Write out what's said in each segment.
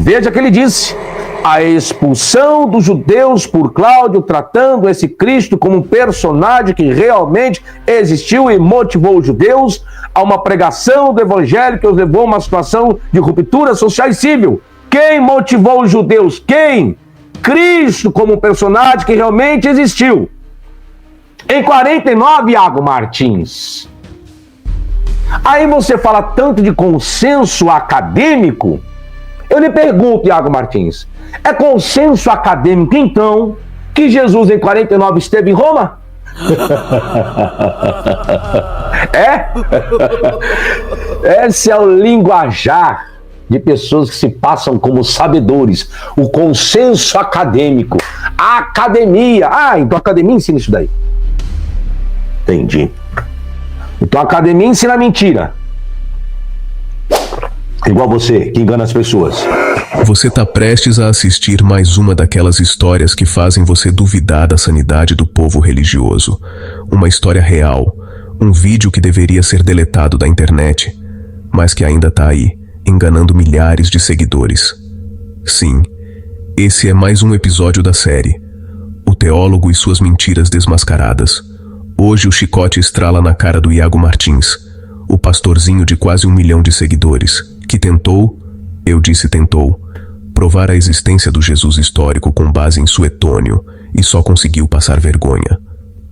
Veja que ele disse: a expulsão dos judeus por Cláudio, tratando esse Cristo como um personagem que realmente existiu e motivou os judeus a uma pregação do evangelho que os levou a uma situação de ruptura social e civil. Quem motivou os judeus? Quem? Cristo como um personagem que realmente existiu. Em 49, Iago Martins. Aí você fala tanto de consenso acadêmico. Eu lhe pergunto, Iago Martins, é consenso acadêmico, então, que Jesus em 49 esteve em Roma? É? Esse é o linguajar de pessoas que se passam como sabedores. O consenso acadêmico. A academia. Então a academia ensina isso daí. Entendi. Então a academia ensina mentira. Igual você, que engana as pessoas. Você está prestes a assistir mais uma daquelas histórias que fazem você duvidar da sanidade do povo religioso. Uma história real. Um vídeo que deveria ser deletado da internet, mas que ainda está aí, enganando milhares de seguidores. Sim, esse é mais um episódio da série O Teólogo e Suas Mentiras Desmascaradas. Hoje o chicote estrala na cara do Iago Martins, o pastorzinho de quase 1 milhão de seguidores, que tentou, eu disse tentou, provar a existência do Jesus histórico com base em Suetônio e só conseguiu passar vergonha.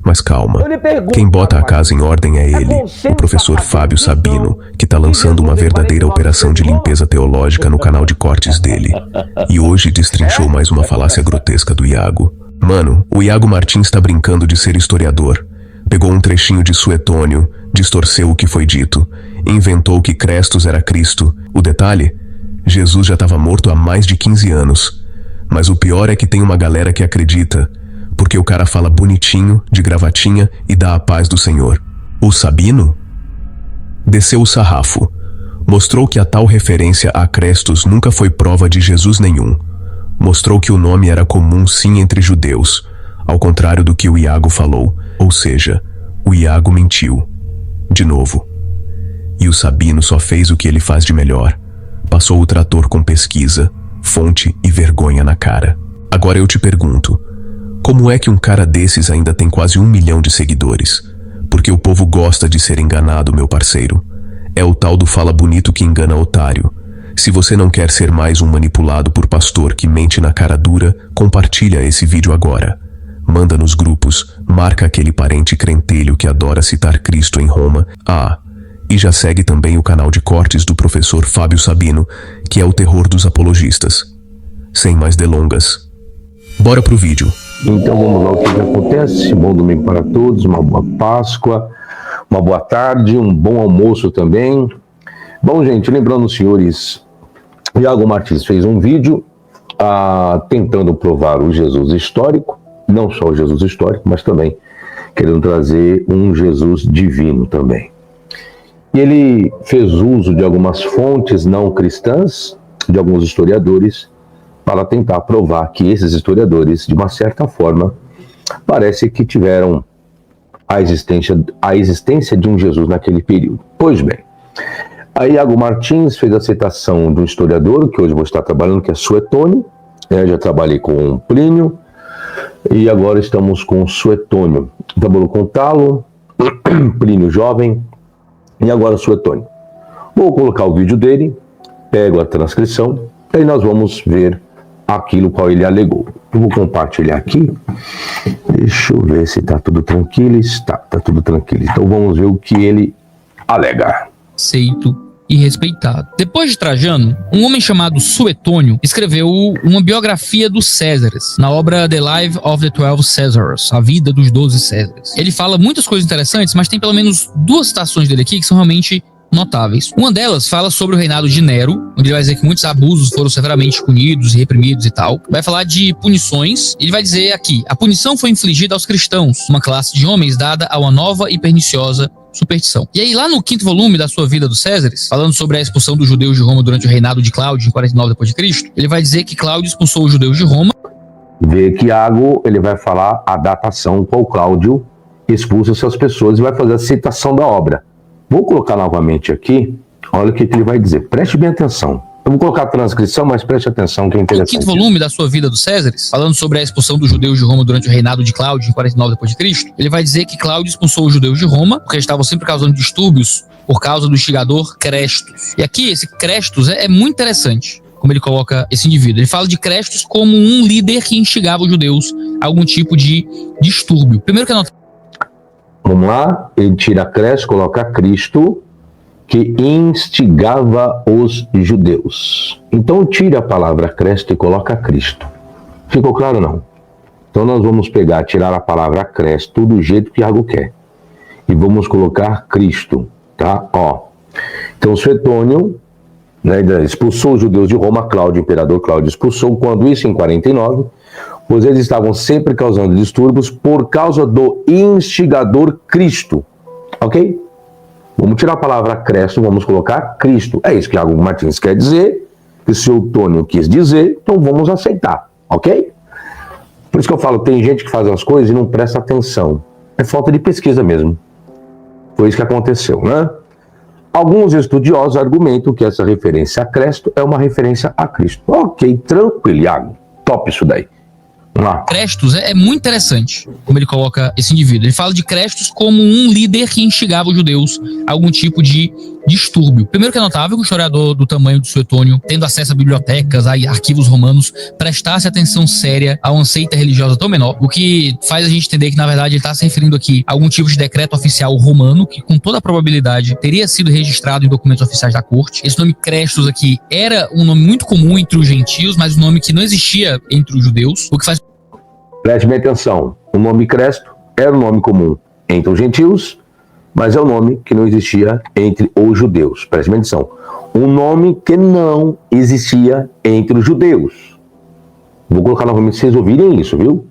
Mas calma, quem bota a casa em ordem é ele, o professor Fábio Sabino, que tá lançando uma verdadeira operação de limpeza teológica no canal de cortes dele. E hoje destrinchou mais uma falácia grotesca do Iago. Mano, o Iago Martins tá brincando de ser historiador. Pegou um trechinho de Suetônio, distorceu o que foi dito, inventou que Crestos era Cristo. O detalhe? Jesus já estava morto há mais de 15 anos. Mas o pior é que tem uma galera que acredita, porque o cara fala bonitinho, de gravatinha e dá a paz do Senhor. O Sabino desceu o sarrafo. Mostrou que a tal referência a Crestos nunca foi prova de Jesus nenhum. Mostrou que o nome era comum sim entre judeus, ao contrário do que o Iago falou. Ou seja, o Iago mentiu. De novo. E o Sabino só fez o que ele faz de melhor. Passou o trator com pesquisa, fonte e vergonha na cara. Agora eu te pergunto, como é que um cara desses ainda tem quase 1 milhão de seguidores? Porque o povo gosta de ser enganado, meu parceiro. É o tal do fala bonito que engana otário. Se você não quer ser mais um manipulado por pastor que mente na cara dura, compartilha esse vídeo agora. Manda nos grupos, marca aquele parente crentelho que adora citar Cristo em Roma. E já segue também o canal de cortes do professor Fábio Sabino, que é o terror dos apologistas. Sem mais delongas, bora pro vídeo. Então vamos lá, o que acontece? Bom domingo para todos, uma boa Páscoa, uma boa tarde, um bom almoço também. Bom, gente, lembrando os senhores, Iago Martins fez um vídeo tentando provar o Jesus histórico, não só o Jesus histórico, mas também querendo trazer um Jesus divino também. E ele fez uso de algumas fontes não cristãs, de alguns historiadores, para tentar provar que esses historiadores, de uma certa forma, parece que tiveram a existência de um Jesus naquele período. Pois bem, aí Iago Martins fez a citação de um historiador, que hoje vou estar trabalhando, que é Suetônio. Já trabalhei com Plínio, e agora estamos com Suetônio. Trabalhou com Talo, Plínio jovem, e agora Suetônio. Vou colocar o vídeo dele, pego a transcrição, e aí nós vamos ver aquilo qual ele alegou. Eu vou compartilhar aqui. Deixa eu ver se está tudo tranquilo. Está tudo tranquilo. Então vamos ver o que ele alega. Aceito e respeitado. Depois de Trajano, um homem chamado Suetônio escreveu uma biografia dos Césares, na obra The Life of the 12 Caesars, a vida dos 12 Césares. Ele fala muitas coisas interessantes, mas tem pelo menos 2 citações dele aqui que são realmente notáveis. Uma delas fala sobre o reinado de Nero, onde ele vai dizer que muitos abusos foram severamente punidos e reprimidos e tal. Vai falar de punições, ele vai dizer aqui: a punição foi infligida aos cristãos, uma classe de homens dada a uma nova e perniciosa superstição. E aí, lá no 5º volume da sua Vida dos Césares, falando sobre a expulsão dos judeus de Roma durante o reinado de Cláudio, em 49 d.C., ele vai dizer que Cláudio expulsou os judeus de Roma. Vê que Iago, ele vai falar a datação qual Cláudio expulsa essas pessoas e vai fazer a citação da obra. Vou colocar novamente aqui, olha o que ele vai dizer. Preste bem atenção Eu vou colocar a transcrição, mas preste atenção que é No interessante. quinto volume da sua Vida dos Césares, falando sobre a expulsão dos judeus de Roma durante o reinado de Cláudio, em 49 d.C., ele vai dizer que Cláudio expulsou os judeus de Roma, porque eles estavam sempre causando distúrbios por causa do instigador Crestus. E aqui, esse Crestus é muito interessante, como ele coloca esse indivíduo. Ele fala de Crestus como um líder que instigava os judeus a algum tipo de distúrbio. Primeiro que anotar. Vamos lá, ele tira Crestus, coloca Cristo, que instigava os judeus. Então tira a palavra Cresto e coloca Cristo. Ficou claro não? Então nós vamos pegar, tirar a palavra Cresto do jeito que Iago quer. E vamos colocar Cristo, tá? Ó. Então Suetônio, né, expulsou os judeus de Roma, Cláudio, o imperador Cláudio expulsou, quando isso em 49, pois eles estavam sempre causando distúrbios por causa do instigador Cristo. Ok? Vamos tirar a palavra Cresto, vamos colocar Cristo. É isso que Iago Martins quer dizer, que o Suetônio quis dizer, então vamos aceitar, ok? Por isso que eu falo, tem gente que faz as coisas e não presta atenção. É falta de pesquisa mesmo. Foi isso que aconteceu, né? Alguns estudiosos argumentam que essa referência a Cresto é uma referência a Cristo. Ok, tranquilo, Iago. Top isso daí. Crestus é muito interessante, como ele coloca esse indivíduo. Ele fala de Crestus como um líder que instigava os judeus a algum tipo de distúrbio. Primeiro que é notável que o historiador do tamanho de Suetônio, tendo acesso a bibliotecas, a arquivos romanos, prestasse atenção séria a uma seita religiosa tão menor, o que faz a gente entender que, na verdade, ele está se referindo aqui a algum tipo de decreto oficial romano, que com toda a probabilidade teria sido registrado em documentos oficiais da corte. Esse nome Crestus aqui era um nome muito comum entre os gentios, mas um nome que não existia entre os judeus, o que faz... Preste bem atenção, o nome Cresto era um nome comum entre os gentios, mas é um nome que não existia entre os judeus. Preste bem atenção, um nome que não existia entre os judeus. Vou colocar novamente pra vocês ouvirem isso, viu?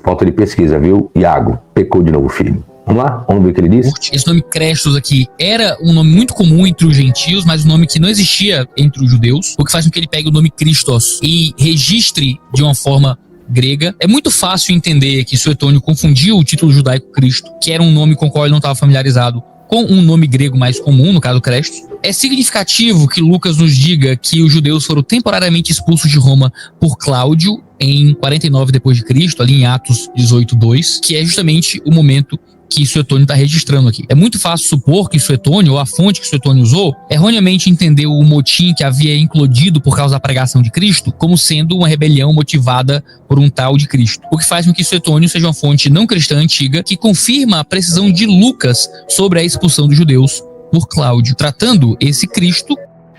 Falta de pesquisa, viu? Iago, pecou de novo, filho. Vamos lá? Vamos ver o que ele diz? Esse nome Crestus aqui era um nome muito comum entre os gentios, mas um nome que não existia entre os judeus, o que faz com que ele pegue o nome Christos e registre de uma forma grega. É muito fácil entender que Suetônio confundiu o título judaico Cristo, que era um nome com o qual ele não estava familiarizado, com um nome grego mais comum, no caso Crestus. É significativo que Lucas nos diga que os judeus foram temporariamente expulsos de Roma por Cláudio em 49 d.C., ali em Atos 18:2, que é justamente o momento que Suetônio está registrando aqui. É muito fácil supor que Suetônio, ou a fonte que Suetônio usou, erroneamente entendeu o motim que havia eclodido por causa da pregação de Cristo como sendo uma rebelião motivada por um tal de Cristo. O que faz com que Suetônio seja uma fonte não cristã antiga que confirma a precisão de Lucas sobre a expulsão dos judeus por Cláudio, tratando esse Cristo.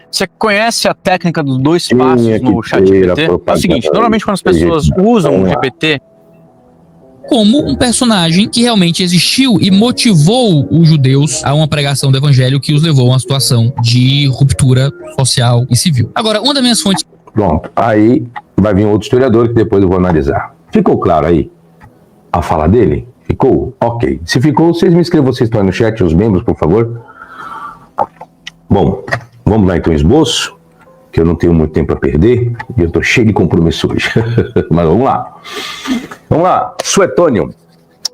Você conhece a técnica dos 2 passos no ChatGPT? É o seguinte, normalmente quando as pessoas usam o GPT, como um personagem que realmente existiu e motivou os judeus a uma pregação do evangelho que os levou a uma situação de ruptura social e civil. Agora, uma das minhas fontes... Pronto, aí vai vir outro historiador que depois eu vou analisar. Ficou claro aí a fala dele? Ficou? Ok. Se ficou, vocês me escrevam vocês estão aí no chat, os membros, por favor. Bom, vamos lá então, esboço, que eu não tenho muito tempo a perder e eu estou cheio de compromisso hoje. Mas vamos lá. Vamos lá, Suetônio.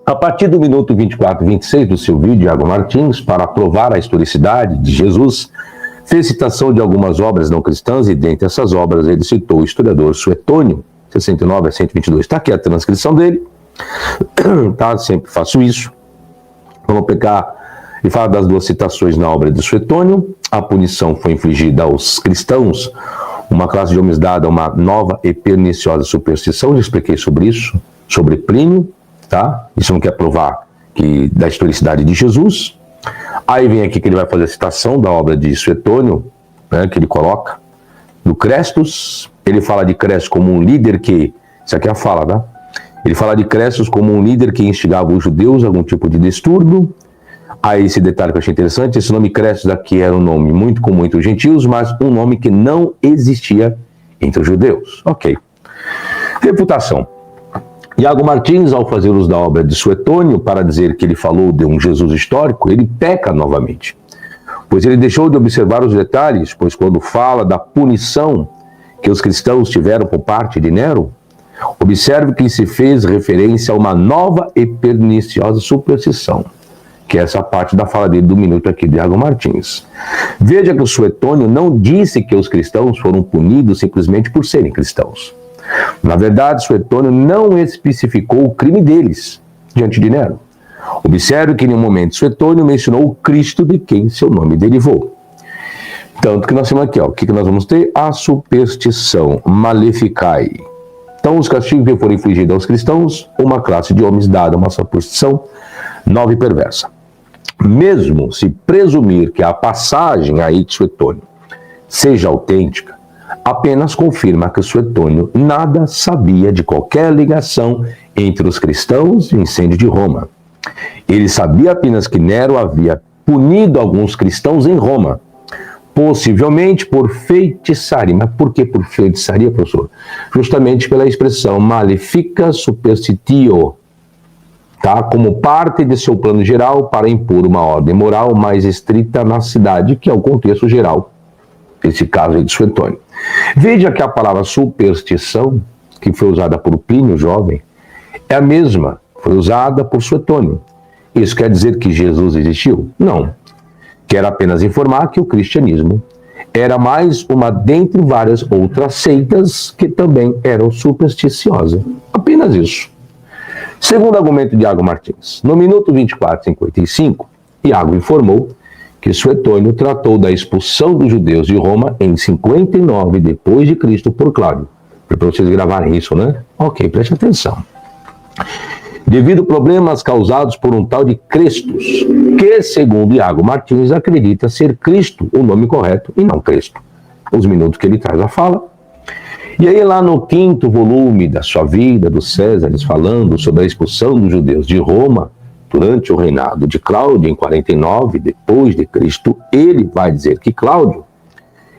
A partir do minuto 24 e 26 do seu vídeo, Iago Martins, para provar a historicidade de Jesus, fez citação de algumas obras não cristãs e, dentre essas obras, ele citou o historiador Suetônio, 69 a 122. Está aqui a transcrição dele. Tá? Sempre faço isso. Vamos pegar e falar das 2 citações na obra de Suetônio. A punição foi infligida aos cristãos, uma classe de homens dada a uma nova e perniciosa superstição. Eu expliquei sobre isso, sobre Plínio, tá? Isso não quer provar que, da historicidade de Jesus. Aí vem aqui que ele vai fazer a citação da obra de Suetônio, né, que ele coloca, do Crestus. Ele fala de Crestus como um líder que... Isso aqui é a fala, tá? Ele fala de Crestus como um líder que instigava os judeus a algum tipo de distúrbio. Aí esse detalhe que eu achei interessante, esse nome Crestus aqui era um nome muito comum entre os gentios, mas um nome que não existia entre os judeus. Ok. Reputação. Iago Martins, ao fazer uso da obra de Suetônio para dizer que ele falou de um Jesus histórico, ele peca novamente, pois ele deixou de observar os detalhes, pois quando fala da punição que os cristãos tiveram por parte de Nero, observe que se fez referência a uma nova e perniciosa superstição. que é essa parte da fala dele do minuto aqui de Iago Martins. Veja que o Suetônio não disse que os cristãos foram punidos simplesmente por serem cristãos. Na verdade, Suetônio não especificou o crime deles diante de Nero. Observe que em nenhum momento Suetônio mencionou o Cristo de quem seu nome derivou. Tanto que nós temos aqui, o que nós vamos ter? A superstição maleficai. Então, os castigos que foram infligidos aos cristãos, uma classe de homens dada uma superstição nova e perversa. Mesmo se presumir que a passagem aí de Suetônio seja autêntica, apenas confirma que Suetônio nada sabia de qualquer ligação entre os cristãos e o incêndio de Roma. Ele sabia apenas que Nero havia punido alguns cristãos em Roma, possivelmente por feitiçaria. Mas por que por feitiçaria, professor? Justamente pela expressão malefica superstitio, tá? Como parte de seu plano geral para impor uma ordem moral mais estrita na cidade, que é o contexto geral, esse caso aí de Suetônio. Veja que a palavra superstição, que foi usada por Plínio Jovem, é a mesma, foi usada por Suetônio. Isso quer dizer que Jesus existiu? Não. Quer apenas informar que o cristianismo era mais uma dentre várias outras seitas que também eram supersticiosas. Apenas isso. Segundo argumento de Iago Martins, no minuto 24:55, Iago informou que Suetônio tratou da expulsão dos judeus de Roma em 59 depois de Cristo por Cláudio. Para vocês gravarem isso, né? Ok, preste atenção. Devido a problemas causados por um tal de Crestus, que, segundo Iago Martins, acredita ser Cristo o nome correto e não Cristo. Os minutos que ele traz a fala. E aí lá no 5º volume da sua vida, dos Césares, falando sobre a expulsão dos judeus de Roma durante o reinado de Cláudio, em 49 depois de Cristo, ele vai dizer que Cláudio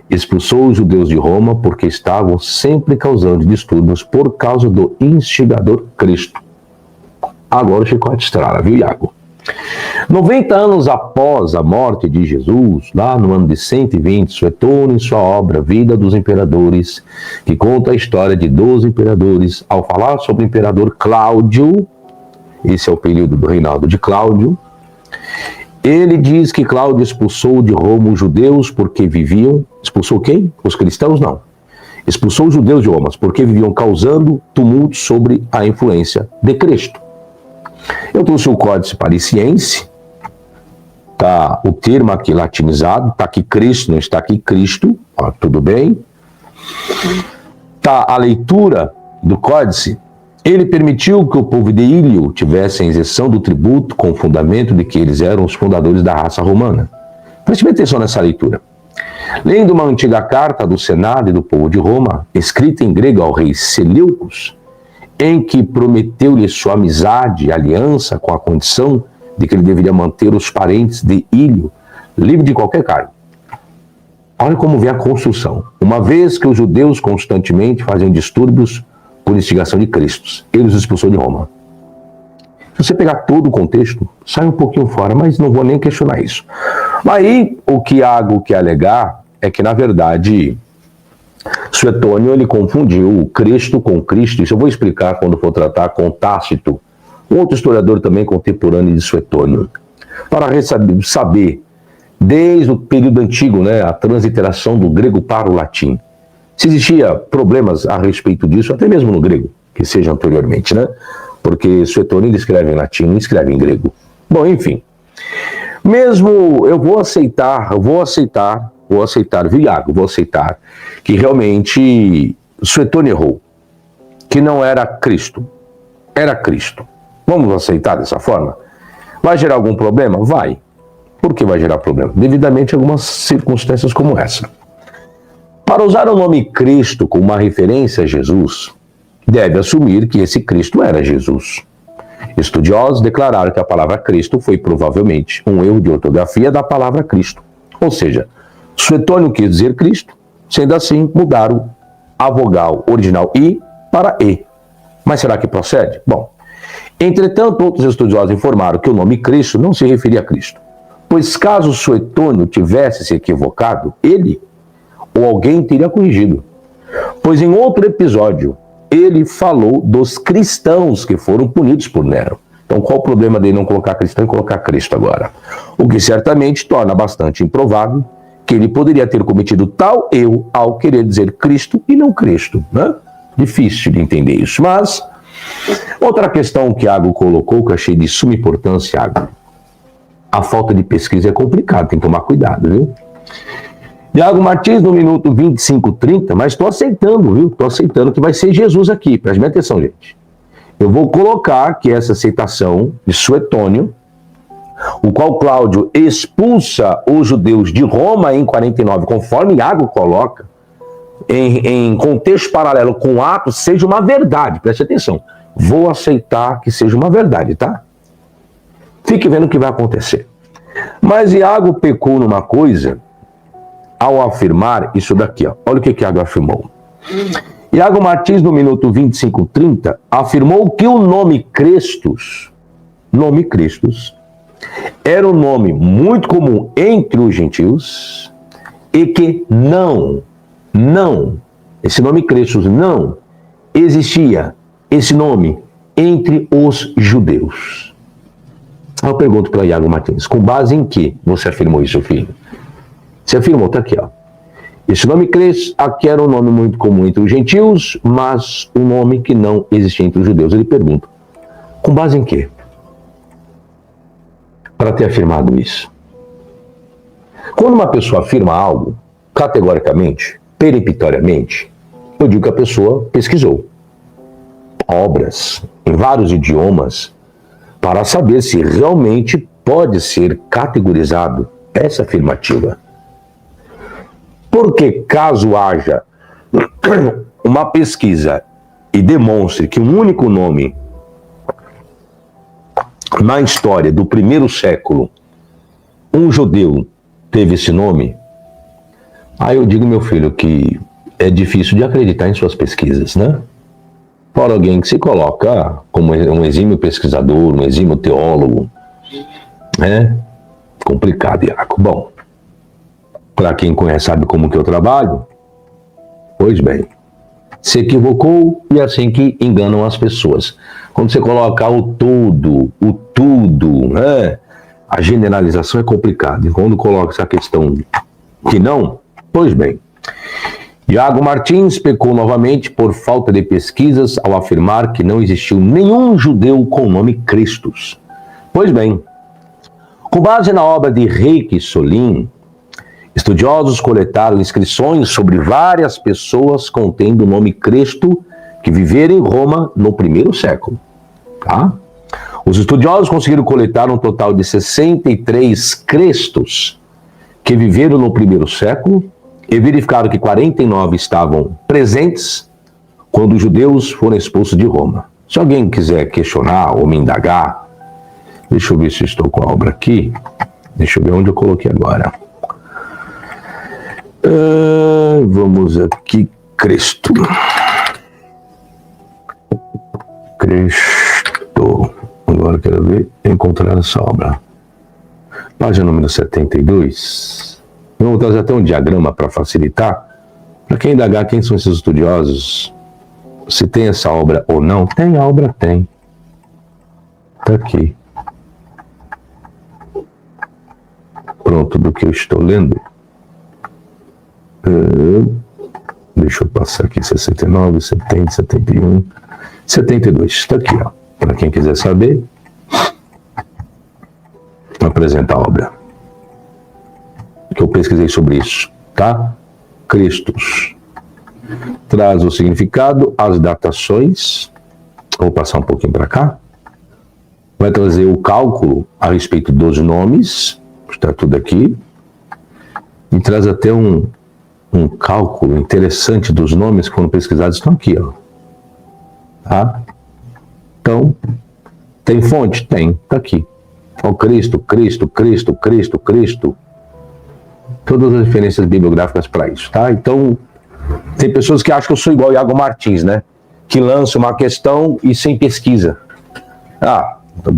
expulsou os judeus de Roma porque estavam sempre causando distúrbios por causa do instigador Cristo. Agora o chicote estrala, viu, Iago? 90 anos após a morte de Jesus, lá no ano de 120, Suetônio, em sua obra Vida dos Imperadores, que conta a história de 12 imperadores, ao falar sobre o imperador Cláudio, esse é o período do reinado de Cláudio, ele diz que Cláudio expulsou de Roma os judeus porque viviam... Expulsou quem? Os cristãos? Não. Expulsou os judeus de Roma porque viviam causando tumultos sobre a influência de Cristo. Eu trouxe o Códice Parisiense, tá o termo aqui latinizado, tá aqui Cristo, não está aqui Cristo, ó, tudo bem. Tá a leitura do Códice. Ele permitiu que o povo de Ilio tivesse a isenção do tributo com o fundamento de que eles eram os fundadores da raça romana. Preste atenção nessa leitura. Lendo uma antiga carta do Senado e do povo de Roma, escrita em grego ao rei Seleucus, em que prometeu-lhe sua amizade e aliança com a condição de que ele deveria manter os parentes de Ilio livre de qualquer cargo. Olha como vem a construção. Uma vez que os judeus constantemente faziam distúrbios por instigação de Cristo, ele os expulsou de Roma. Se você pegar todo o contexto, sai um pouquinho fora, mas não vou nem questionar isso. Aí, o que Iago quer alegar é que, na verdade, Suetônio ele confundiu o Cristo com Cristo. Isso eu vou explicar quando for tratar com Tácito, outro historiador também contemporâneo de Suetônio, para saber, desde o período antigo, né, a transliteração do grego para o latim, se existia problemas a respeito disso, até mesmo no grego, que seja anteriormente, né? Porque Suetônio escreve em latim, não escreve em grego. Bom, enfim. Mesmo eu vou aceitar, viu, Iago? Vou aceitar que realmente Suetônio errou, que não era Cristo, era Cristo. Vamos aceitar dessa forma? Vai gerar algum problema? Vai. Por que vai gerar problema? Devidamente a algumas circunstâncias como essa. Para usar o nome Cristo como uma referência a Jesus, deve assumir que esse Cristo era Jesus. Estudiosos declararam que a palavra Cristo foi provavelmente um erro de ortografia da palavra Cristo. Ou seja, Suetônio quis dizer Cristo, sendo assim, mudaram a vogal original I para E. Mas será que procede? Bom, entretanto, outros estudiosos informaram que o nome Cristo não se referia a Cristo, pois caso Suetônio tivesse se equivocado, ele ou alguém teria corrigido. Pois em outro episódio, ele falou dos cristãos que foram punidos por Nero, Então, qual o problema dele não colocar cristão e colocar Cristo agora? O que certamente torna bastante improvável que ele poderia ter cometido tal erro ao querer dizer Cristo e não Cristo, né? Difícil de entender isso. Mas, outra questão que Iago colocou, que eu achei de suma importância, Iago, a falta de pesquisa é complicada, tem que tomar cuidado, viu? Iago Martins, no minuto 25:30, mas estou aceitando, viu? Estou aceitando que vai ser Jesus aqui, preste bem atenção, gente. Eu vou colocar que essa aceitação de Suetônio, o qual Cláudio expulsa os judeus de Roma em 49, conforme Iago coloca, em contexto paralelo com Atos, seja uma verdade, preste atenção. Vou aceitar que seja uma verdade, tá? Fique vendo o que vai acontecer. Mas Iago pecou numa coisa ao afirmar isso daqui, ó. Olha o que Iago afirmou. Iago Martins, no minuto 25:30, afirmou que o nome Crestos, era um nome muito comum entre os gentios e que esse nome Crestos não existia, esse nome, entre os judeus. Eu pergunto para Iago Martins, com base em que você afirmou isso, filho? Você afirmou, tá aqui, ó. Esse nome Crestos, aqui era um nome muito comum entre os gentios, mas um nome que não existia entre os judeus. Ele pergunta, com base em quê? Para ter afirmado isso. Quando uma pessoa afirma algo, categoricamente, peremptoriamente, eu digo que a pessoa pesquisou obras em vários idiomas para saber se realmente pode ser categorizado essa afirmativa. Porque caso haja uma pesquisa e demonstre que um único nome na história do primeiro século, um judeu teve esse nome, aí eu digo, meu filho, que é difícil de acreditar em suas pesquisas, né? Para alguém que se coloca como um exímio pesquisador, um exímio teólogo, né? Complicado, Iago. Bom, para quem conhece, sabe como que eu trabalho, pois bem, se equivocou e é assim que enganam as pessoas. Quando você coloca o tudo, né? A generalização é complicada. E quando coloca essa questão que não, pois bem. Iago Martins pecou novamente por falta de pesquisas ao afirmar que não existiu nenhum judeu com o nome Crestos. Pois bem, com base na obra de Reiki Solim, estudiosos coletaram inscrições sobre várias pessoas contendo o nome Cresto que viveram em Roma no primeiro século. Tá? Os estudiosos conseguiram coletar um total de 63 Crestos que viveram no primeiro século e verificaram que 49 estavam presentes quando os judeus foram expulsos de Roma. Se alguém quiser questionar ou me indagar, deixa eu ver se estou com a obra aqui. Deixa eu ver onde eu coloquei agora. Vamos aqui, Cristo. Agora eu quero ver, encontrar essa obra. Página número 72. Vamos trazer até um diagrama para facilitar. Para quem indagar quem são esses estudiosos, se tem essa obra ou não. Tem a obra, tem. Está aqui. Pronto, do que eu estou lendo. Deixa eu passar aqui, 69, 70, 71, 72. Está aqui, ó. Para quem quiser saber, apresenta a obra. Que eu pesquisei sobre isso, tá? Crestos. Traz o significado, as datações. Vou passar um pouquinho para cá. Vai trazer o cálculo a respeito dos nomes. Está tudo aqui. E traz até um cálculo interessante dos nomes que foram pesquisados. Estão aqui, ó. Tá? Então, tem fonte? Tem. Está aqui. Ó, Cristo. Todas as referências bibliográficas para isso, tá? Então, tem pessoas que acham que eu sou igual Iago Martins, né? Que lança uma questão e sem pesquisa.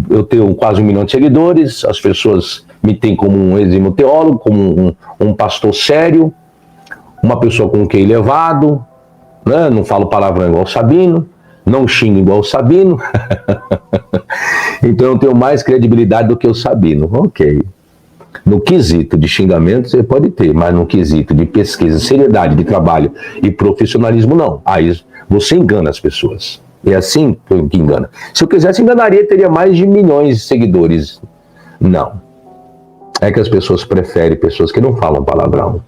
Eu tenho quase 1 milhão de seguidores, as pessoas me têm como um exímio teólogo, como um pastor sério, uma pessoa com QI elevado, né? Não falo palavrão igual o Sabino, não xingo igual o Sabino. Então eu tenho mais credibilidade do que o Sabino. Ok. No quesito de xingamento você pode ter, mas no quesito de pesquisa, seriedade de trabalho e profissionalismo, não. Aí você engana as pessoas. É assim que engana. Se eu quisesse, enganaria, teria mais de milhões de seguidores. Não. É que as pessoas preferem pessoas que não falam palavrão,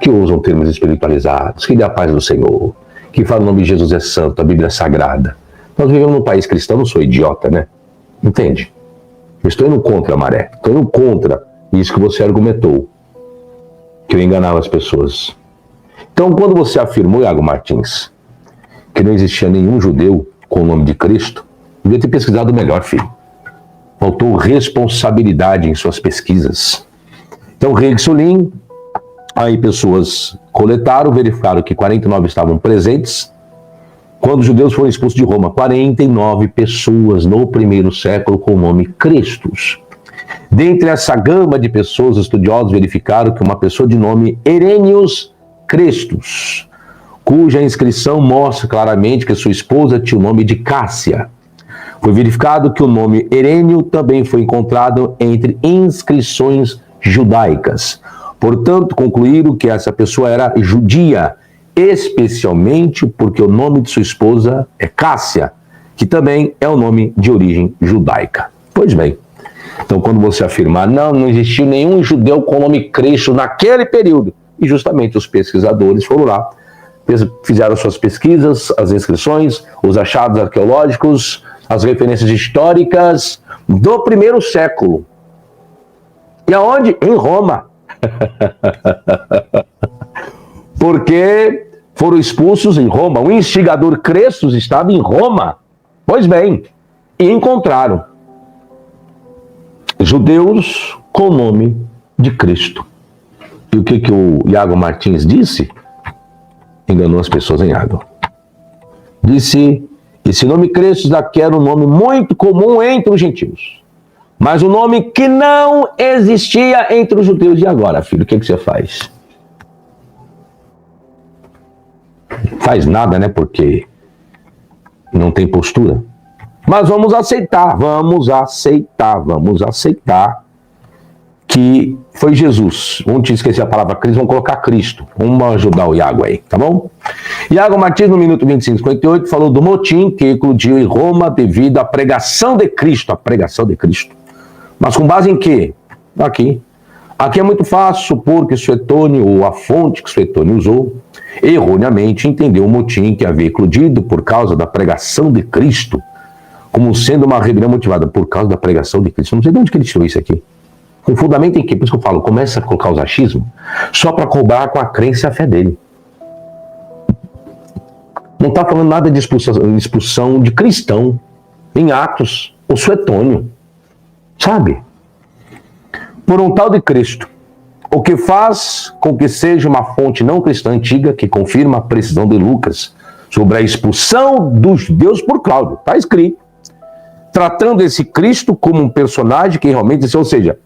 que usam termos espiritualizados, que dê a paz do Senhor, que falam o nome de Jesus é santo, a Bíblia é sagrada. Nós vivemos num país cristão, não sou idiota, né? Entende? Eu estou indo contra a maré, estou indo contra isso que você argumentou, que eu enganava as pessoas. Então, quando você afirmou, Iago Martins, que não existia nenhum judeu com o nome de Cristo, devia ter pesquisado melhor, filho. Faltou responsabilidade em suas pesquisas. Então, Rexolin, aí pessoas coletaram, verificaram que 49 estavam presentes quando os judeus foram expulsos de Roma. 49 pessoas no primeiro século com o nome Cristos. Dentre essa gama de pessoas, estudiosos verificaram que uma pessoa de nome Herénius Cristos, cuja inscrição mostra claramente que sua esposa tinha o nome de Cássia. Foi verificado que o nome Herênio também foi encontrado entre inscrições judaicas. Portanto, concluíram que essa pessoa era judia, especialmente porque o nome de sua esposa é Cássia, que também é um nome de origem judaica. Pois bem, então quando você afirmar, não existiu nenhum judeu com o nome Cristo naquele período, e justamente os pesquisadores foram lá, fizeram suas pesquisas, as inscrições, os achados arqueológicos, as referências históricas do primeiro século. E aonde? Em Roma. Porque foram expulsos em Roma. O instigador Crestus estava em Roma. Pois bem, e encontraram judeus com o nome de Cristo. E o que o Iago Martins disse? Enganou as pessoas em água. Disse: esse nome Crestos daqui era um nome muito comum entre os gentios, mas um nome que não existia entre os judeus. E agora, filho, o que você faz? Faz nada, né? Porque não tem postura. Mas vamos aceitar que foi Jesus. Vamos te esquecer a palavra Cristo, vamos colocar Cristo. Vamos ajudar o Iago aí, tá bom? Iago Martins, no minuto 25:58, falou do motim que eclodiu em Roma devido à pregação de Cristo. A pregação de Cristo. Mas com base em quê? Aqui é muito fácil supor que Suetônio, ou a fonte que Suetônio usou, erroneamente entendeu o motim que havia eclodido por causa da pregação de Cristo, como sendo uma rebelião motivada por causa da pregação de Cristo. Não sei de onde que ele tirou isso aqui. Com fundamento em quê? Por isso que eu falo, começa a colocar os achismos só para cobrar com a crença e a fé dele. Não está falando nada de expulsão de cristão em Atos, o Suetônio, sabe? Por um tal de Cristo, o que faz com que seja uma fonte não cristã antiga que confirma a precisão de Lucas sobre a expulsão dos judeus por Cláudio. Está escrito. Tratando esse Cristo como um personagem que realmente, ou seja,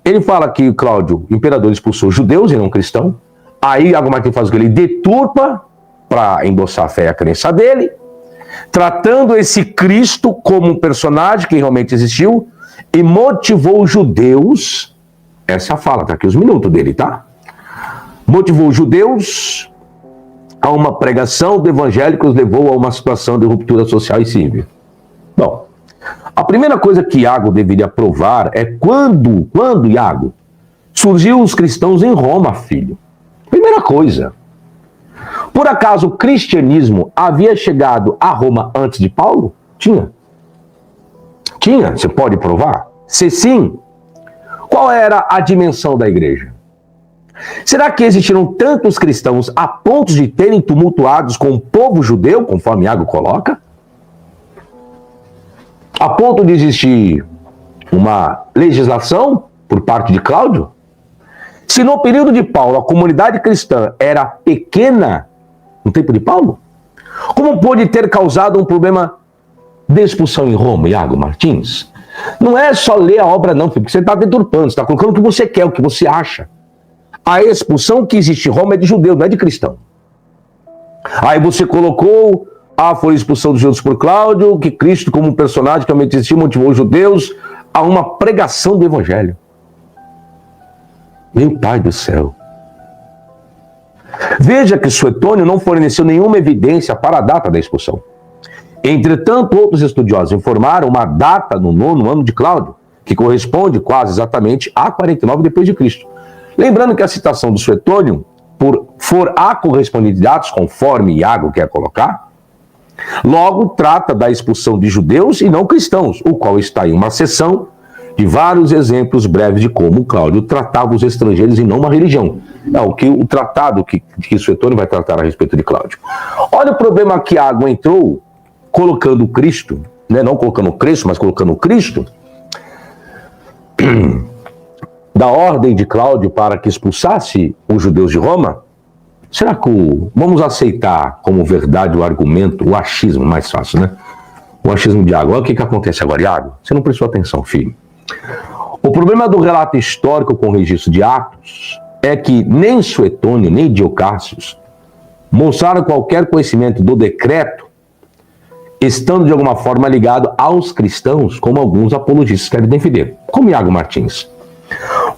ele fala que Cláudio, o imperador, expulsou judeus e não cristão. Aí Iago Martins faz o que? Ele deturpa para endossar a fé e a crença dele, tratando esse Cristo como um personagem que realmente existiu e motivou os judeus. Essa fala, tá aqui os minutos dele, tá? Motivou os judeus a uma pregação do evangelho que os levou a uma situação de ruptura social e civil. Bom, a primeira coisa que Iago deveria provar é quando, Iago, surgiu os cristãos em Roma, filho. Primeira coisa. Por acaso o cristianismo havia chegado a Roma antes de Paulo? Tinha. Você pode provar? Se sim, qual era a dimensão da igreja? Será que existiram tantos cristãos a ponto de terem tumultuados com o povo judeu, conforme Iago coloca? A ponto de existir uma legislação por parte de Cláudio? Se no período de Paulo a comunidade cristã era pequena, no tempo de Paulo, como pôde ter causado um problema de expulsão em Roma, Iago Martins? Não é só ler a obra não, porque você está deturpando, você está colocando o que você quer, o que você acha. A expulsão que existe em Roma é de judeu, não é de cristão. Aí você colocou Foi a expulsão dos judeus por Cláudio, que Cristo, como um personagem que realmente existiu, motivou os judeus a uma pregação do evangelho. Meu Pai do céu. Veja que Suetônio não forneceu nenhuma evidência para a data da expulsão. Entretanto, outros estudiosos informaram uma data no 9º ano de Cláudio, que corresponde quase exatamente a 49 depois de Cristo. Lembrando que a citação do Suetônio, por for a correspondente de Atos, conforme Iago quer colocar, logo trata da expulsão de judeus e não cristãos, o qual está em uma seção de vários exemplos breves de como Cláudio tratava os estrangeiros e não uma religião. É o tratado que Suetônio vai tratar a respeito de Cláudio. Olha o problema que Iago entrou colocando Cristo, né? Não colocando Cristo, mas colocando Cristo, da ordem de Cláudio para que expulsasse os judeus de Roma. Será que vamos aceitar como verdade o argumento, o achismo, mais fácil, né? O achismo de Iago. Olha o que acontece agora, Iago. Você não prestou atenção, filho. O problema do relato histórico com o registro de Atos é que nem Suetônio, nem Diocácios mostraram qualquer conhecimento do decreto, estando de alguma forma ligado aos cristãos, como alguns apologistas querem defender, como Iago Martins.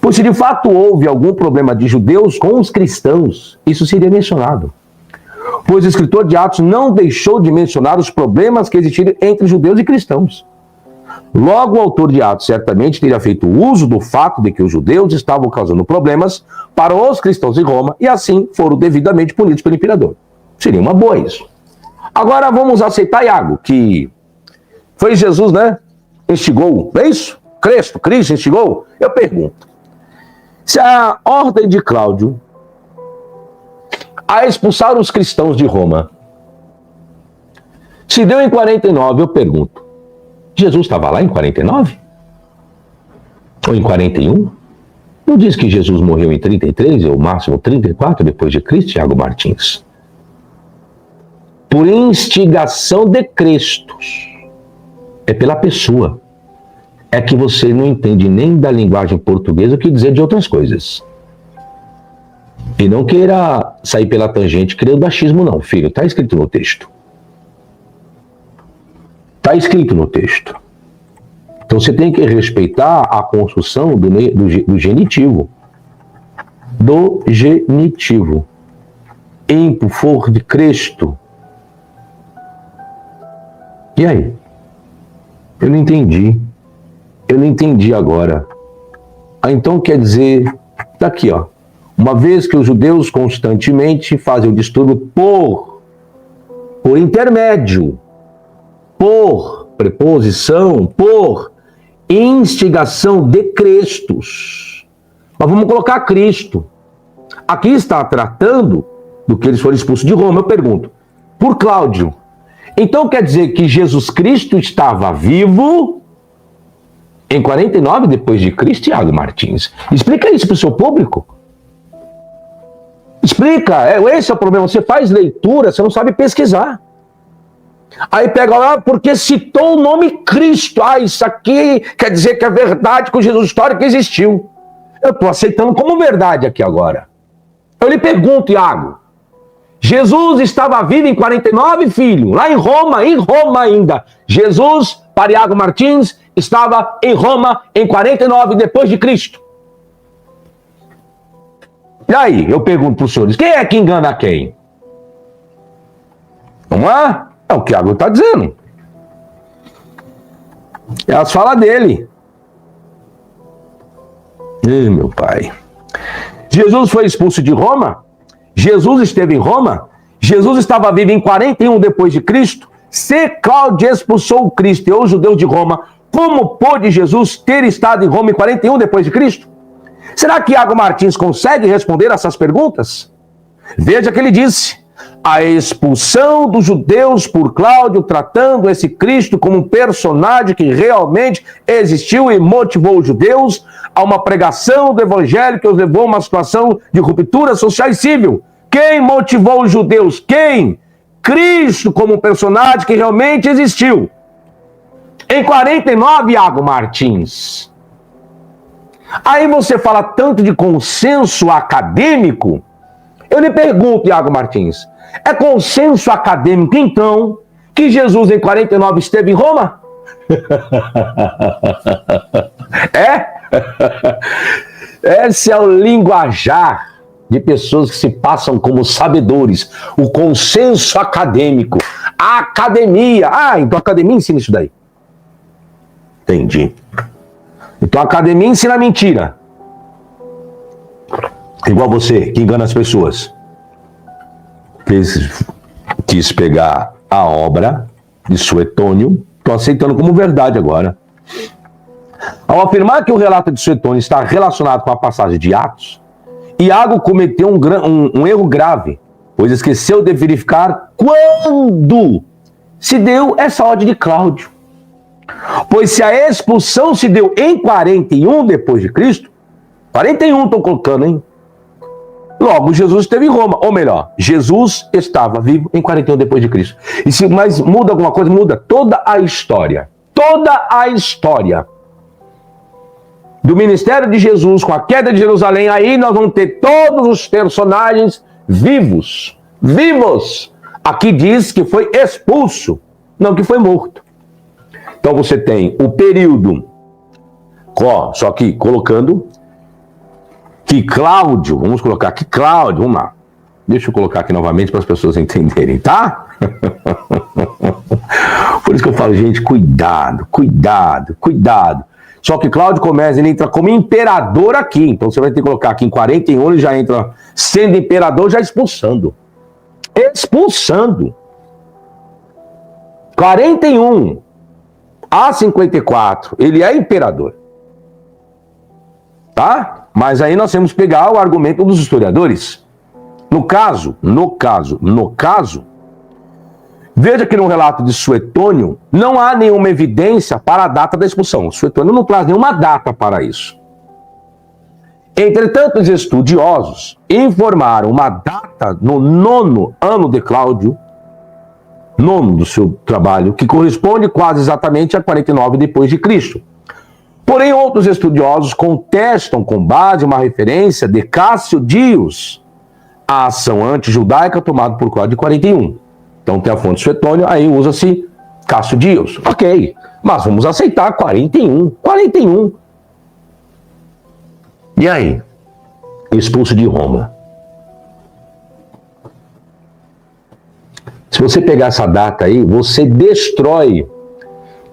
Pois se de fato houve algum problema de judeus com os cristãos, isso seria mencionado. Pois o escritor de Atos não deixou de mencionar os problemas que existiram entre judeus e cristãos. Logo, o autor de Atos certamente teria feito uso do fato de que os judeus estavam causando problemas para os cristãos em Roma e assim foram devidamente punidos pelo imperador. Seria uma boa isso. Agora vamos aceitar, Iago, que foi Jesus, né? Instigou, é isso? Cristo instigou? Eu pergunto, se a ordem de Cláudio a expulsar os cristãos de Roma se deu em 49, eu pergunto, Jesus estava lá em 49? Ou em 41? Não diz que Jesus morreu em 33, ou máximo 34 depois de Cristo, Iago Martins? Por instigação de Cristos. É pela pessoa. É que você não entende nem da linguagem portuguesa o que dizer de outras coisas. E não queira sair pela tangente criando achismo, não, filho. Está escrito no texto. Está escrito no texto. Então você tem que respeitar a construção do genitivo. Do genitivo. Em for de Cristo. E aí? Eu não entendi. Eu não entendi agora. Então quer dizer, daqui ó, uma vez que os judeus constantemente fazem o distúrbio por intermédio, por preposição, por instigação de Cristos. Mas vamos colocar Cristo. Aqui está tratando do que eles foram expulsos de Roma. Eu pergunto, por Cláudio. Então quer dizer que Jesus Cristo estava vivo em 49 depois de Cristo, Iago Martins? Explica isso para o seu público. Explica. Esse é o problema. Você faz leitura, você não sabe pesquisar. Aí pega lá porque citou o nome Cristo. Isso aqui quer dizer que é verdade que o Jesus histórico existiu. Eu estou aceitando como verdade aqui agora. Eu lhe pergunto, Iago. Jesus estava vivo em 49, filho, lá em Roma ainda. Jesus, para Iago Martins, estava em Roma em 49 depois de Cristo. E aí, eu pergunto para os senhores, quem é que engana quem? Vamos lá? É o que Iago está dizendo. É as falas dele. Ih, meu pai. Jesus foi expulso de Roma? Jesus esteve em Roma? Jesus estava vivo em 41 depois de Cristo? Se Cláudio expulsou o Cristo e os judeus de Roma, como pôde Jesus ter estado em Roma em 41 depois de Cristo? Será que Iago Martins consegue responder essas perguntas? Veja que ele disse: a expulsão dos judeus por Cláudio, tratando esse Cristo como um personagem que realmente existiu e motivou os judeus a uma pregação do evangelho que os levou a uma situação de ruptura social e civil. Quem motivou os judeus? Quem? Cristo como um personagem que realmente existiu. Em 49, Iago Martins. Aí você fala tanto de consenso acadêmico. Eu lhe pergunto, Iago Martins, é consenso acadêmico, então, que Jesus em 49 esteve em Roma? Esse é o linguajar de pessoas que se passam como sabedores, o consenso acadêmico, a academia. Então a academia ensina isso daí. Entendi. Então a academia ensina mentira. Igual você, que engana as pessoas. Quis pegar a obra de Suetônio, estou aceitando como verdade agora. Ao afirmar que o relato de Suetônio está relacionado com a passagem de Atos, Iago cometeu um erro grave, pois esqueceu de verificar quando se deu essa ordem de Cláudio. Pois se a expulsão se deu em 41 depois de Cristo, 41 estou colocando, hein? Logo, Jesus esteve em Roma, ou melhor, Jesus estava vivo em 41 depois de Cristo. Mas muda alguma coisa? Muda toda a história. Toda a história do ministério de Jesus com a queda de Jerusalém. Aí nós vamos ter todos os personagens vivos. Aqui diz que foi expulso, não que foi morto. Então você tem o período, só que colocando que Cláudio, vamos colocar aqui Cláudio, vamos lá. Deixa eu colocar aqui novamente para as pessoas entenderem, tá? Por isso que eu falo, gente, cuidado. Só que Cláudio começa, ele entra como imperador aqui. Então você vai ter que colocar aqui em 41, ele já entra sendo imperador, já expulsando. 41 a 54, ele é imperador. Tá? Mas aí nós temos que pegar o argumento dos historiadores. No caso, veja que no relato de Suetônio não há nenhuma evidência para a data da expulsão. Suetônio não traz nenhuma data para isso. Entretanto, os estudiosos informaram uma data no 9º ano de Cláudio, 9º do seu trabalho, que corresponde quase exatamente a 49 depois de Cristo. Porém, outros estudiosos contestam com base uma referência de Cássio Dios, a ação anti-judaica tomada por Cláudio de 41. Então tem a fonte Suetônio, aí usa-se Cássio Dios. Ok, mas vamos aceitar 41. E aí? Expulso de Roma. Se você pegar essa data aí, você destrói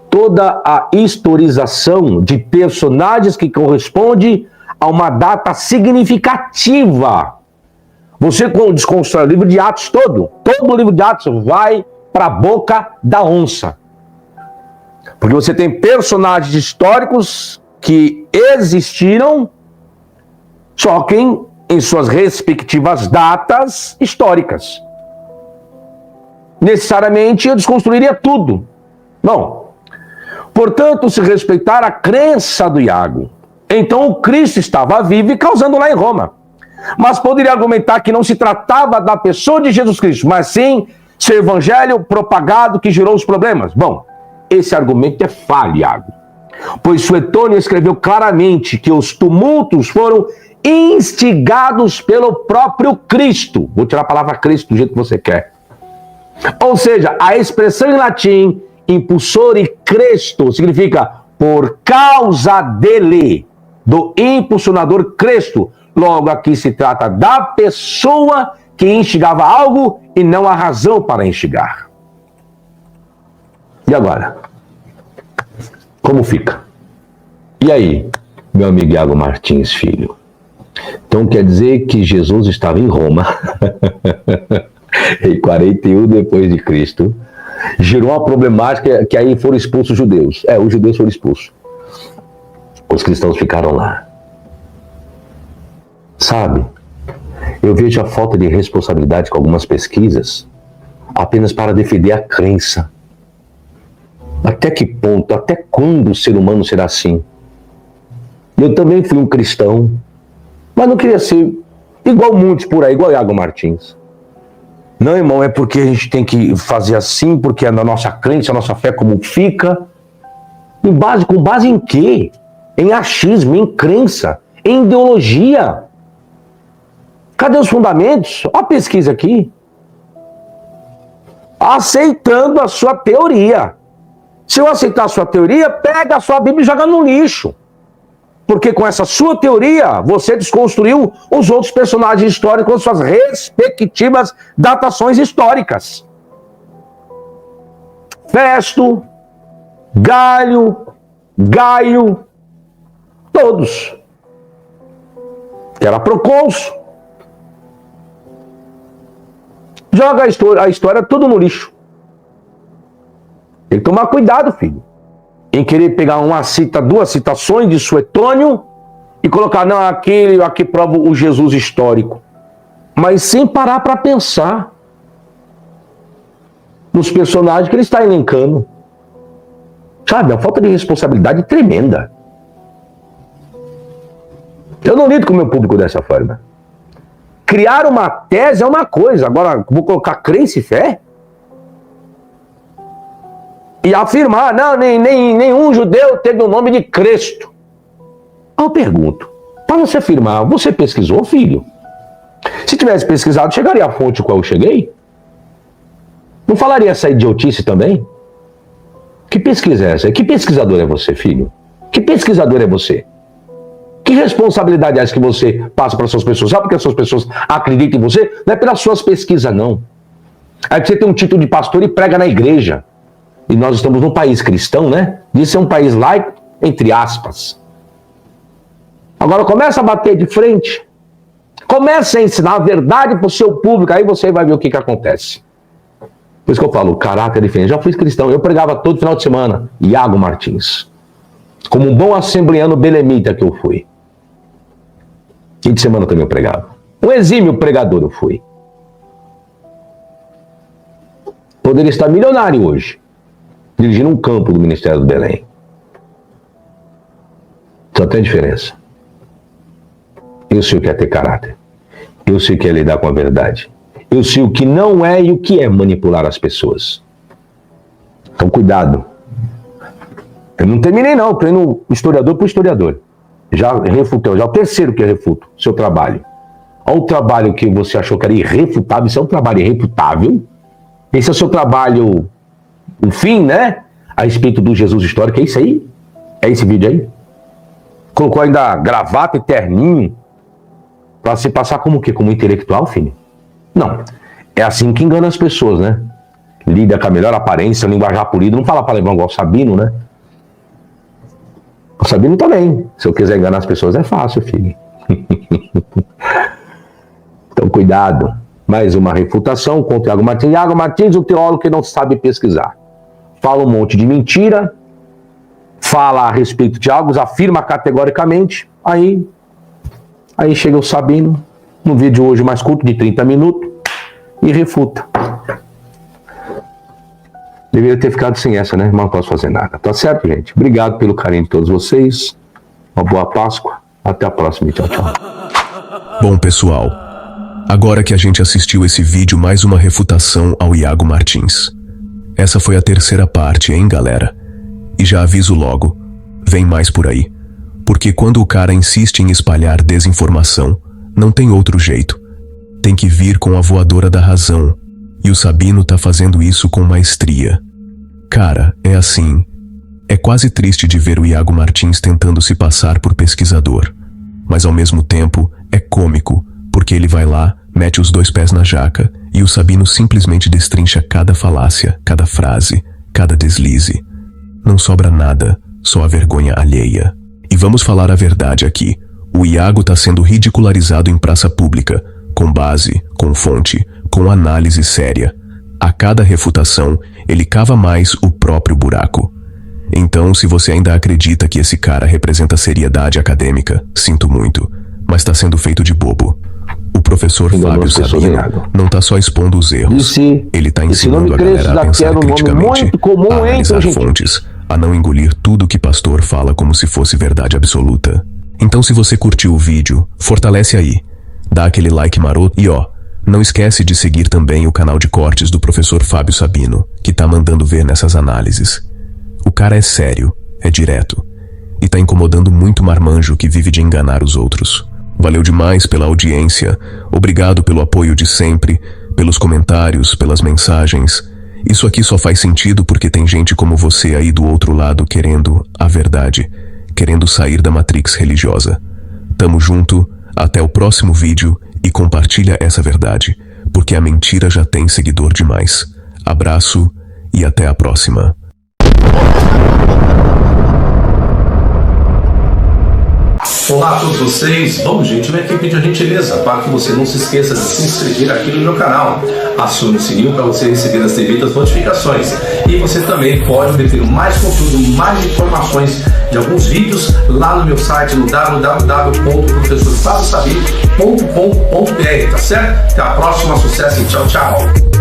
toda a historização de personagens que corresponde a uma data significativa. Você desconstrói o livro de Atos todo o livro de Atos vai para a boca da onça. Porque você tem personagens históricos que existiram, só que em suas respectivas datas históricas. Necessariamente eu desconstruiria tudo. Bom, portanto, se respeitar a crença do Iago, então o Cristo estava vivo e causando lá em Roma. Mas poderia argumentar que não se tratava da pessoa de Jesus Cristo, mas sim seu evangelho propagado que gerou os problemas. Bom, esse argumento é falho, Iago. Pois Suetônio escreveu claramente que os tumultos foram instigados pelo próprio Cristo. Vou tirar a palavra Cristo do jeito que você quer. Ou seja, a expressão em latim, impulsore Cristo, significa por causa dele, do impulsionador Cristo. Logo, aqui se trata da pessoa que instigava algo e não a razão para instigar. E agora? Como fica? E aí, meu amigo Iago Martins Filho? Então quer dizer que Jesus estava em Roma em 41 depois de Cristo, gerou uma problemática que aí foram expulsos os judeus. Os judeus foram expulsos. Os cristãos ficaram lá. Sabe, eu vejo a falta de responsabilidade com algumas pesquisas apenas para defender a crença. Até que ponto, até quando o ser humano será assim? Eu também fui um cristão, mas não queria ser igual muitos por aí, igual Iago Martins. Não, irmão, é porque a gente tem que fazer assim, porque é na nossa crença, a nossa fé como fica. Com base em quê? Em achismo, em crença, em ideologia. Cadê os fundamentos? Olha a pesquisa aqui. aceitando a sua teoria. Se eu aceitar a sua teoria, pega a sua Bíblia e joga no lixo. Porque com essa sua teoria, você desconstruiu os outros personagens históricos com suas respectivas datações históricas. Festo, Gaio, todos. Que era procônsul. Joga a história tudo no lixo. Tem que tomar cuidado, filho. Em querer pegar duas citações de Suetônio e colocar, não, aqui prova o Jesus histórico. Mas sem parar para pensar nos personagens que ele está elencando. Sabe, a falta de responsabilidade tremenda. Eu não lido com o meu público dessa forma. Criar uma tese é uma coisa, agora vou colocar crença e fé? E afirmar, não, nenhum judeu teve o nome de Cristo. Eu pergunto, para você afirmar, você pesquisou, filho? Se tivesse pesquisado, chegaria à fonte qual eu cheguei? Não falaria essa idiotice também? Que pesquisa é essa? Que pesquisador é você, filho? Que pesquisador é você? Que responsabilidade é essa que você passa para as suas pessoas? Sabe por que as suas pessoas acreditam em você? Não é pelas suas pesquisas, não. É que você tem um título de pastor e prega na igreja. E nós estamos num país cristão, né? Diz ser um país laico, entre aspas. Agora começa a bater de frente. Começa a ensinar a verdade para o seu público. Aí você vai ver o que acontece. Por isso que eu falo, o caráter é diferente. Já fui cristão. Eu pregava todo final de semana. Iago Martins. Como um bom assembleano belemita que eu fui. Fim de semana também eu pregava. Um exímio pregador eu fui. Poderia estar milionário hoje. Dirigindo um campo do Ministério do Belém. Só tem diferença. Eu sei o que é ter caráter. Eu sei o que é lidar com a verdade. Eu sei o que não é e o que é manipular as pessoas. Então cuidado. Eu não terminei não, estou indo historiador por historiador. Já refutei, já é o terceiro que eu refuto, seu trabalho. Olha o trabalho que você achou que era irrefutável, isso é um trabalho irrefutável. Esse é o seu trabalho, o fim, né? A respeito do Jesus histórico, é isso aí? É esse vídeo aí? Colocou ainda gravata e terninho para se passar como o quê? Como intelectual, filho? Não. É assim que engana as pessoas, né? Lida com a melhor aparência, linguajar polido, não fala palavrão igual o Sabino, né? O Sabino também. Se eu quiser enganar as pessoas é fácil, filho. Então cuidado. Mais uma refutação contra Iago Martins. Iago Martins, o teólogo que não sabe pesquisar. Fala um monte de mentira, fala a respeito de algo, afirma categoricamente, aí chega o Sabino, no vídeo hoje mais curto, de 30 minutos, e refuta. Deveria ter ficado sem essa, né? Mas não posso fazer nada. Tá certo, gente? Obrigado pelo carinho de todos vocês. Uma boa Páscoa. Até a próxima. Tchau, tchau. Bom, pessoal, agora que a gente assistiu esse vídeo, mais uma refutação ao Iago Martins. Essa foi a terceira parte, hein, galera? E já aviso logo, vem mais por aí. Porque quando o cara insiste em espalhar desinformação, não tem outro jeito. Tem que vir com a voadora da razão. E o Sabino tá fazendo isso com maestria. Cara, é assim. É quase triste de ver o Iago Martins tentando se passar por pesquisador. Mas ao mesmo tempo, é cômico, porque ele vai lá, mete os dois pés na jaca, e o Sabino simplesmente destrincha cada falácia, cada frase, cada deslize. Não sobra nada, só a vergonha alheia. E vamos falar a verdade aqui. O Iago tá sendo ridicularizado em praça pública, com base, com fonte, com análise séria. A cada refutação, ele cava mais o próprio buraco. Então, se você ainda acredita que esse cara representa seriedade acadêmica, sinto muito, mas tá sendo feito de bobo. O professor Fábio Sabino não tá só expondo os erros, ele tá ensinando a galera a pensar criticamente, a analisar fontes, a não engolir tudo que pastor fala como se fosse verdade absoluta. Então, se você curtiu o vídeo, fortalece aí, dá aquele like maroto e não esquece de seguir também o canal de cortes do professor Fábio Sabino, que tá mandando ver nessas análises. O cara é sério, é direto, e tá incomodando muito marmanjo que vive de enganar os outros. Valeu demais pela audiência, obrigado pelo apoio de sempre, pelos comentários, pelas mensagens. Isso aqui só faz sentido porque tem gente como você aí do outro lado querendo a verdade, querendo sair da matrix religiosa. Tamo junto, até o próximo vídeo e compartilha essa verdade, porque a mentira já tem seguidor demais. Abraço e até a próxima. Olá a todos vocês. Bom, gente, eu venho aqui pedir a gentileza para que você não se esqueça de se inscrever aqui no meu canal. Acione o sininho para você receber as devidas notificações. E você também pode obter mais conteúdo, mais informações de alguns vídeos lá no meu site, no www.professorfabiosabi.com.br, tá certo? Até a próxima, sucesso e tchau, tchau.